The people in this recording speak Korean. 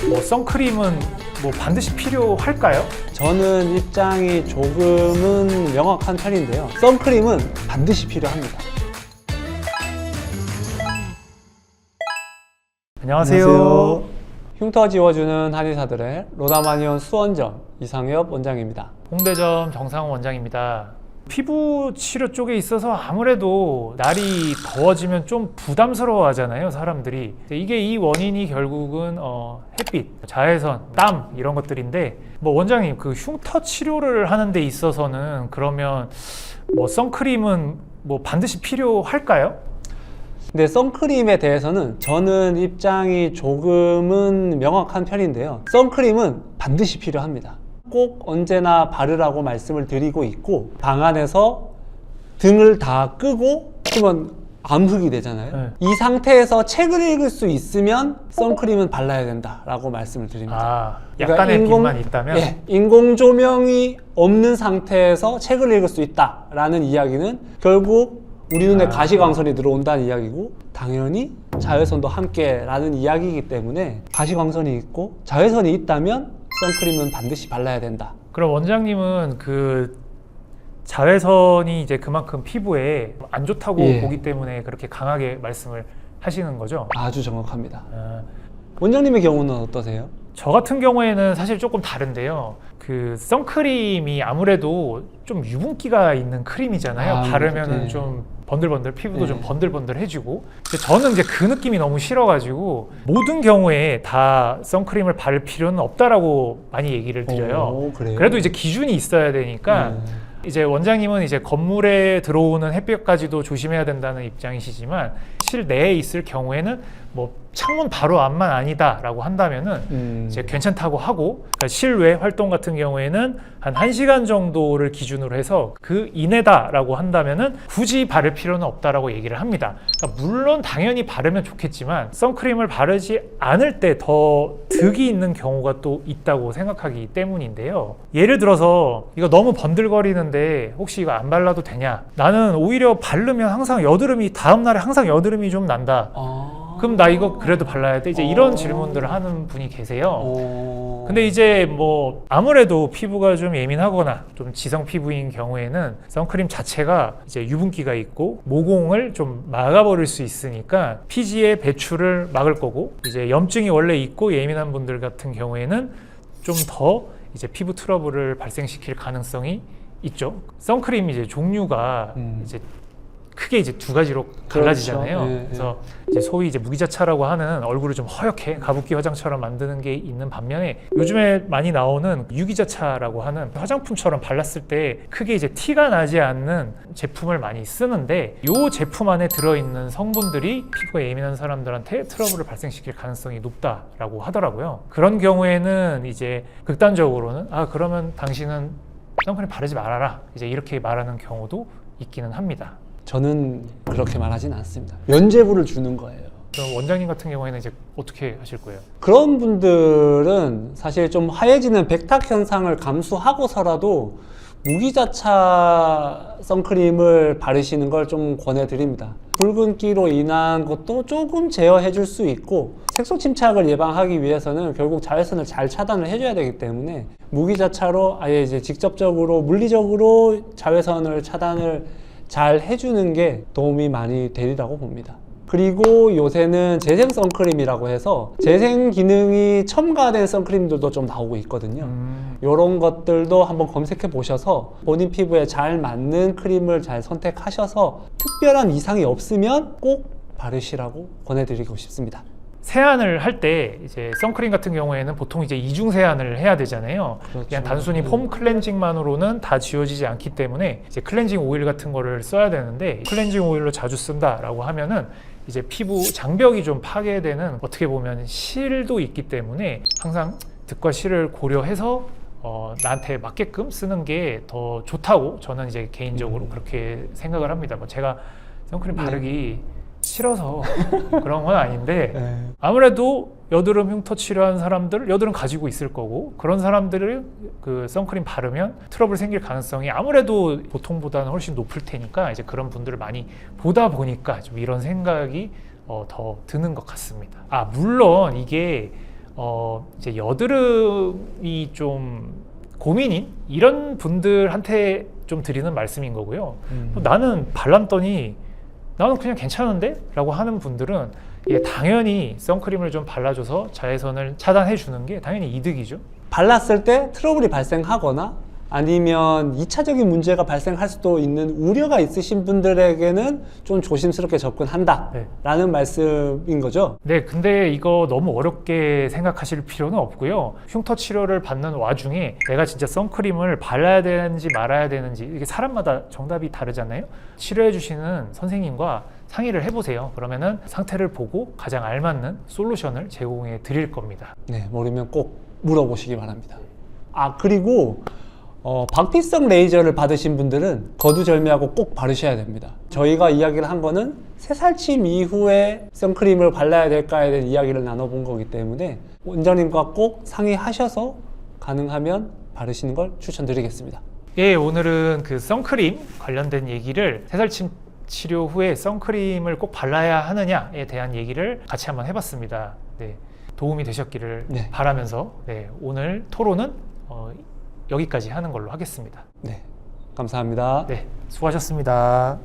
뭐 선크림은 뭐 반드시 필요할까요? 저는 입장이 조금은 명확한 편인데요. 선크림은 반드시 필요합니다. 안녕하세요. 흉터 지워주는 한의사들의 로다마니온 수원점 이상엽 원장입니다. 홍대점 정상훈 원장입니다. 피부 치료 쪽에 있어서 아무래도 날이 더워지면 좀 부담스러워 하잖아요, 사람들이. 이게 이 원인이 결국은 햇빛, 자외선, 땀 이런 것들인데, 뭐 원장님 그 흉터 치료를 하는 데 있어서는 그러면 뭐 선크림은 뭐 반드시 필요할까요? 근데 선크림에 대해서는 저는 입장이 조금은 명확한 편인데요. 선크림은 반드시 필요합니다. 꼭 언제나 바르라고 말씀을 드리고 있고, 방 안에서 등을 다 끄고 그러면 암흑이 되잖아요. 네. 이 상태에서 책을 읽을 수 있으면 선크림은 발라야 된다라고 말씀을 드립니다. 약간의 그러니까 빛만 있다면? 예, 인공 조명이 없는 상태에서 책을 읽을 수 있다라는 이야기는 결국 우리 눈에 가시광선이 들어온다는 이야기고, 당연히 자외선도 함께라는 이야기이기 때문에 가시광선이 있고 자외선이 있다면 선크림은 반드시 발라야 된다. 그럼 원장님은 그 자외선이 이제 그만큼 피부에 안 좋다고 보기 때문에 그렇게 강하게 말씀을 하시는 거죠? 아주 정확합니다. 원장님의 경우는 어떠세요? 저 같은 경우에는 사실 조금 다른데요. 그 선크림이 아무래도 좀 유분기가 있는 크림이잖아요. 바르면은 네. 좀 번들번들, 피부도 네. 좀 번들번들해지고. 근데 저는 이제 그 느낌이 너무 싫어가지고 모든 경우에 다 선크림을 바를 필요는 없다라고 많이 얘기를 드려요. 그래요? 그래도 이제 기준이 있어야 되니까 이제 원장님은 이제 건물에 들어오는 햇볕까지도 조심해야 된다는 입장이시지만 실내에 있을 경우에는 뭐 창문 바로 앞만 아니다라고 한다면은 이제 괜찮다고 하고, 그러니까 실외 활동 같은 경우에는 한 1시간 정도를 기준으로 해서 그 이내다라고 한다면은 굳이 바를 필요는 없다라고 얘기를 합니다. 그러니까 물론 당연히 바르면 좋겠지만 선크림을 바르지 않을 때 더 득이 있는 경우가 또 있다고 생각하기 때문인데요. 예를 들어서 이거 너무 번들거리는데 혹시 이거 안 발라도 되냐? 나는 오히려 바르면 항상 여드름이 다음날에 항상 여드름이 좀 난다. 그럼 나 이거 그래도 발라야 돼? 이제 이런 질문들을 하는 분이 계세요. 근데 이제 뭐 아무래도 피부가 좀 예민하거나 좀 지성 피부인 경우에는 선크림 자체가 이제 유분기가 있고 모공을 좀 막아버릴 수 있으니까 피지의 배출을 막을 거고, 이제 염증이 원래 있고 예민한 분들 같은 경우에는 좀 더 이제 피부 트러블을 발생시킬 가능성이 있죠. 선크림 이제 종류가 이제 크게 이제 두 가지로 갈라지잖아요. 그렇죠. 네, 그래서 이제 소위 이제 무기자차라고 하는 얼굴을 좀 허옇게 가습기 화장처럼 만드는 게 있는 반면에, 요즘에 많이 나오는 유기자차라고 하는 화장품처럼 발랐을 때 크게 이제 티가 나지 않는 제품을 많이 쓰는데, 이 제품 안에 들어있는 성분들이 피부가 예민한 사람들한테 트러블을 발생시킬 가능성이 높다라고 하더라고요. 그런 경우에는 이제 극단적으로는 그러면 당신은 선크림 바르지 말아라, 이제 이렇게 말하는 경우도 있기는 합니다. 저는 그렇게 말하진 않습니다. 면죄부를 주는 거예요. 그럼 원장님 같은 경우에는 이제 어떻게 하실 거예요? 그런 분들은 사실 좀 하얘지는 백탁 현상을 감수하고서라도 무기자차 선크림을 바르시는 걸 좀 권해드립니다. 붉은기로 인한 것도 조금 제어해 줄 수 있고, 색소 침착을 예방하기 위해서는 결국 자외선을 잘 차단을 해줘야 되기 때문에 무기자차로 아예 이제 직접적으로 물리적으로 자외선을 차단을 잘 해주는 게 도움이 많이 되리라고 봅니다. 그리고 요새는 재생 선크림이라고 해서 재생 기능이 첨가된 선크림들도 좀 나오고 있거든요. 이런 것들도 한번 검색해 보셔서 본인 피부에 잘 맞는 크림을 잘 선택하셔서 특별한 이상이 없으면 꼭 바르시라고 권해드리고 싶습니다. 세안을 할 때 이제 선크림 같은 경우에는 보통 이제 이중 세안을 해야 되잖아요. 그렇죠. 그냥 단순히 폼 클렌징만으로는 다 지워지지 않기 때문에 이제 클렌징 오일 같은 거를 써야 되는데, 클렌징 오일로 자주 쓴다라고 하면은 이제 피부 장벽이 좀 파괴되는, 어떻게 보면 실도 있기 때문에 항상 득과 실을 고려해서 나한테 맞게끔 쓰는 게 더 좋다고 저는 이제 개인적으로 그렇게 생각을 합니다. 뭐 제가 선크림 바르기 싫어서 그런 건 아닌데, 아무래도 여드름 흉터 치료한 사람들, 여드름 가지고 있을 거고, 그런 사람들을 그 선크림 바르면 트러블 생길 가능성이 아무래도 보통보다는 훨씬 높을 테니까, 이제 그런 분들을 많이 보다 보니까 좀 이런 생각이 더 드는 것 같습니다. 물론 이게 이제 여드름이 좀 고민인 이런 분들한테 좀 드리는 말씀인 거고요. 나는 발랐더니 나는 그냥 괜찮은데? 라고 하는 분들은 당연히 선크림을 좀 발라줘서 자외선을 차단해 주는 게 당연히 이득이죠. 발랐을 때 트러블이 발생하거나 아니면 2차적인 문제가 발생할 수도 있는 우려가 있으신 분들에게는 좀 조심스럽게 접근한다 라는 말씀인 거죠. 네, 근데 이거 너무 어렵게 생각하실 필요는 없고요. 흉터 치료를 받는 와중에 내가 진짜 선크림을 발라야 되는지 말아야 되는지 이게 사람마다 정답이 다르잖아요. 치료해 주시는 선생님과 상의를 해보세요. 그러면은 상태를 보고 가장 알맞는 솔루션을 제공해 드릴 겁니다. 네, 모르면 꼭 물어보시기 바랍니다. 그리고 박피성 레이저를 받으신 분들은 거두절미하고 꼭 바르셔야 됩니다. 저희가 이야기를 한 거는 새살침 이후에 선크림을 발라야 될까에 대한 이야기를 나눠본 거기 때문에 원장님과 꼭 상의하셔서 가능하면 바르시는 걸 추천드리겠습니다. 예, 오늘은 그 선크림 관련된 얘기를 새살침 치료 후에 선크림을 꼭 발라야 하느냐에 대한 얘기를 같이 한번 해봤습니다. 네, 도움이 되셨기를 바라면서 오늘 토론은 여기까지 하는 걸로 하겠습니다. 네, 감사합니다. 네, 수고하셨습니다.